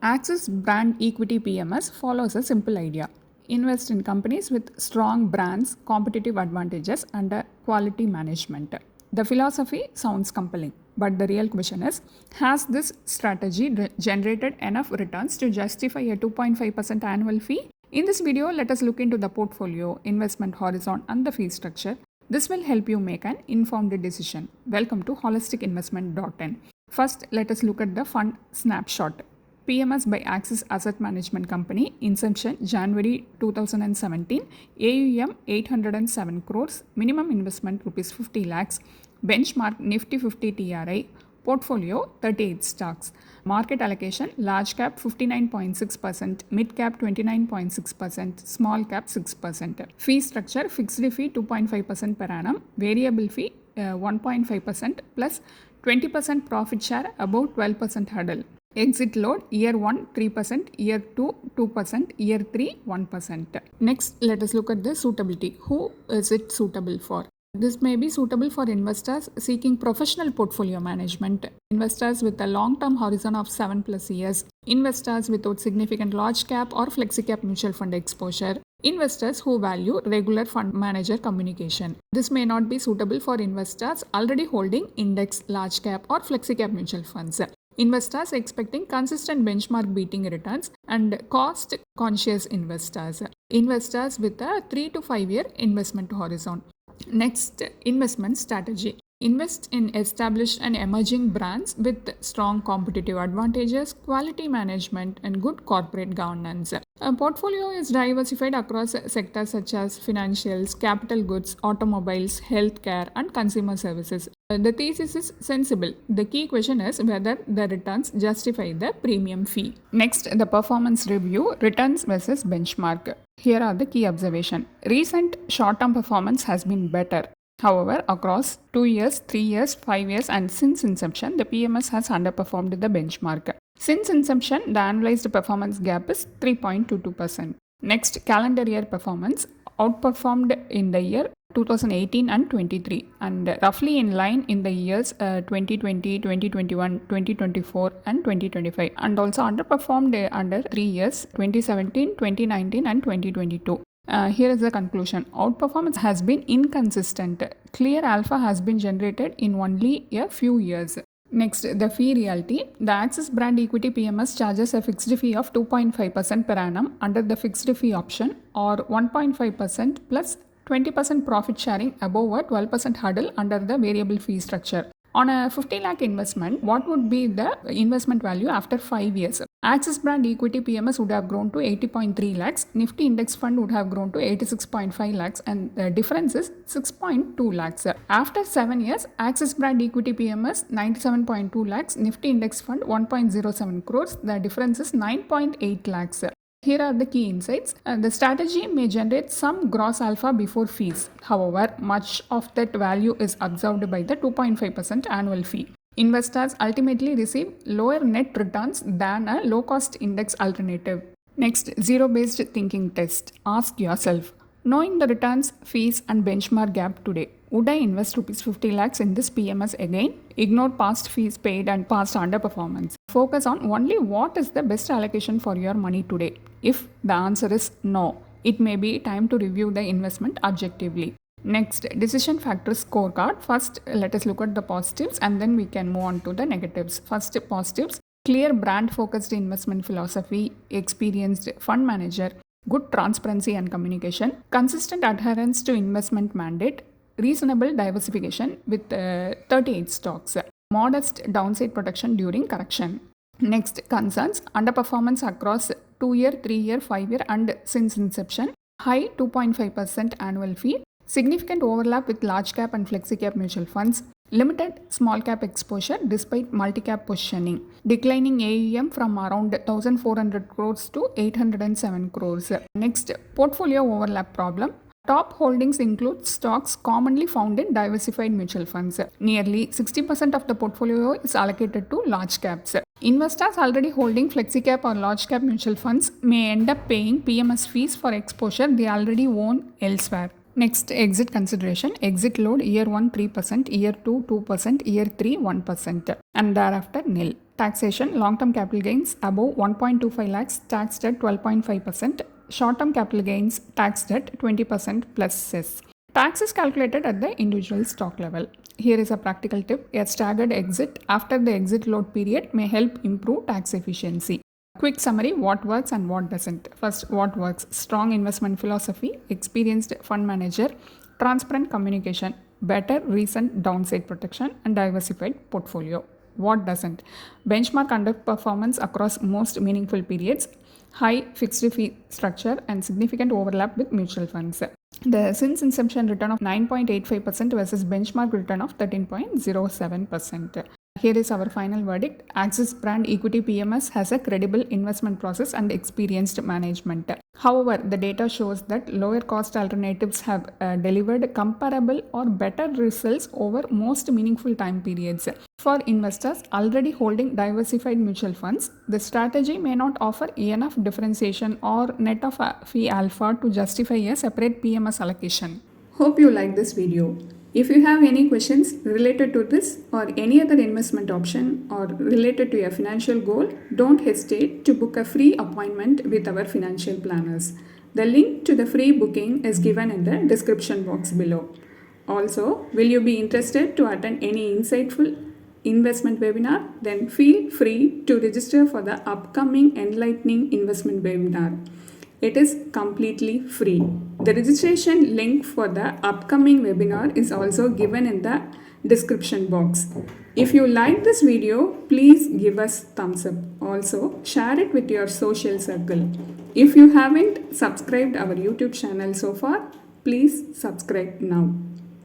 Axis Brand Equity PMS follows a simple idea. Invest in companies with strong brands, competitive advantages, and a quality management. The philosophy sounds compelling, but the real question is, has this strategy generated enough returns to justify a 2.5% annual fee? In this video, let us look into the portfolio, investment horizon, and the fee structure. This will help you make an informed decision. Welcome to holisticinvestment.in. First, let us look at the fund snapshot. PMS by Axis Asset Management Company, inception January 2017, AUM 807 crores, minimum investment rupees 50 lakhs, benchmark Nifty 50 TRI, portfolio 38 stocks, market allocation large cap 59.6%, mid cap 29.6%, small cap 6%, fee structure fixed fee 2.5% per annum, variable fee 1.5% plus 20% profit share above 12% hurdle. Exit load year 1 3%, year 2 2%, year 3 1%. Next, let us look at the suitability. Who is it suitable for? This may be suitable for investors seeking professional portfolio management, investors with a long-term horizon of 7+ years, investors without significant large cap or flexi cap mutual fund exposure, investors who value regular fund manager communication. This may not be suitable for investors already holding index, large cap or flexi cap mutual funds. Investors expecting consistent benchmark beating returns and cost conscious investors. Investors with a 3 to 5 year investment horizon. Next, investment strategy. Invest in established and emerging brands with strong competitive advantages, quality management, and good corporate governance. A portfolio is diversified across sectors such as financials, capital goods, automobiles, healthcare, and consumer services. The thesis is sensible. The key question is whether the returns justify the premium fee. Next, the performance review, returns versus benchmark. Here are the key observations. Recent short-term performance has been better. However, across 2 years, 3 years, 5 years, and since inception, the PMS has underperformed the benchmark. Since inception, the annualized performance gap is 3.22%. Next, calendar year performance outperformed in the year 2018 and 23 and roughly in line in the years 2020, 2021, 2024 and 2025 and also underperformed under 3 years 2017, 2019 and 2022. Here is the conclusion. Outperformance has been inconsistent. Clear alpha has been generated in only a few years. Next, the fee reality. The Axis Brand Equity PMS charges a fixed fee of 2.5% per annum under the fixed fee option or 1.5% plus 20% profit sharing above a 12% hurdle under the variable fee structure. On a 50 lakh investment, what would be the investment value after 5 years? Axis Brand Equity PMS would have grown to 80.3 lakhs, Nifty Index Fund would have grown to 86.5 lakhs and the difference is 6.2 lakhs. After 7 years, Axis Brand Equity PMS 97.2 lakhs, Nifty Index Fund 1.07 crores, the difference is 9.8 lakhs. Here are the key insights. The strategy may generate some gross alpha before fees. However, much of that value is absorbed by the 2.5% annual fee. Investors ultimately receive lower net returns than a low-cost index alternative. Next, zero-based thinking test. Ask yourself, knowing the returns, fees and benchmark gap today, would I invest rupees 50 lakhs in this PMS again? Ignore past fees paid and past underperformance. Focus on only what is the best allocation for your money today. If the answer is no, it may be time to review the investment objectively. Next, decision factors scorecard. First, let us look at the positives and then we can move on to the negatives. First, positives. Clear brand-focused investment philosophy, experienced fund manager, good transparency and communication, consistent adherence to investment mandate, reasonable diversification with 38 stocks, modest downside protection during correction. Next, concerns, underperformance across 2 year, 3 year, 5 year and since inception, high 2.5% annual fee, significant overlap with large cap and flexi cap mutual funds, limited small cap exposure despite multi-cap positioning, declining AUM from around 1,400 crores to 807 crores. Next, portfolio overlap problem. Top holdings include stocks commonly found in diversified mutual funds. Nearly 60% of the portfolio is allocated to large caps. Investors already holding flexi cap or large cap mutual funds may end up paying PMS fees for exposure they already own elsewhere. Next, exit consideration. Exit load year 1 3%, year 2 2%, year 3 1%, and thereafter nil. Taxation, long-term capital gains above 1.25 lakhs taxed at 12.5%, short-term capital gains taxed at 20% plus cess. Tax is calculated at the individual stock level. Here is a practical tip. A staggered exit after the exit load period may help improve tax efficiency. Quick summary: what works and what doesn't. First, what works: strong investment philosophy, experienced fund manager, transparent communication, better recent downside protection, and diversified portfolio. What doesn't: benchmark underperformance across most meaningful periods, high fixed fee structure, and significant overlap with mutual funds. The since inception return of 9.85% versus benchmark return of 13.07%. Here is our final verdict. Axis brand equity PMS has a credible investment process and experienced management. However, the data shows that lower cost alternatives have delivered comparable or better results over most meaningful time periods. For investors already holding diversified mutual funds, the strategy may not offer enough differentiation or net of fee alpha to justify a separate PMS allocation. Hope you like this video. If you have any questions related to this or any other investment option or related to your financial goal, don't hesitate to book a free appointment with our financial planners. The link to the free booking is given in the description box below. Also, will you be interested to attend any insightful investment webinar? Then feel free to register for the upcoming enlightening investment webinar. It is completely free. The registration link for the upcoming webinar is also given in the description box. If you like this video, please give us thumbs up. Also, share it with your social circle. If you haven't subscribed our YouTube channel so far, please subscribe now.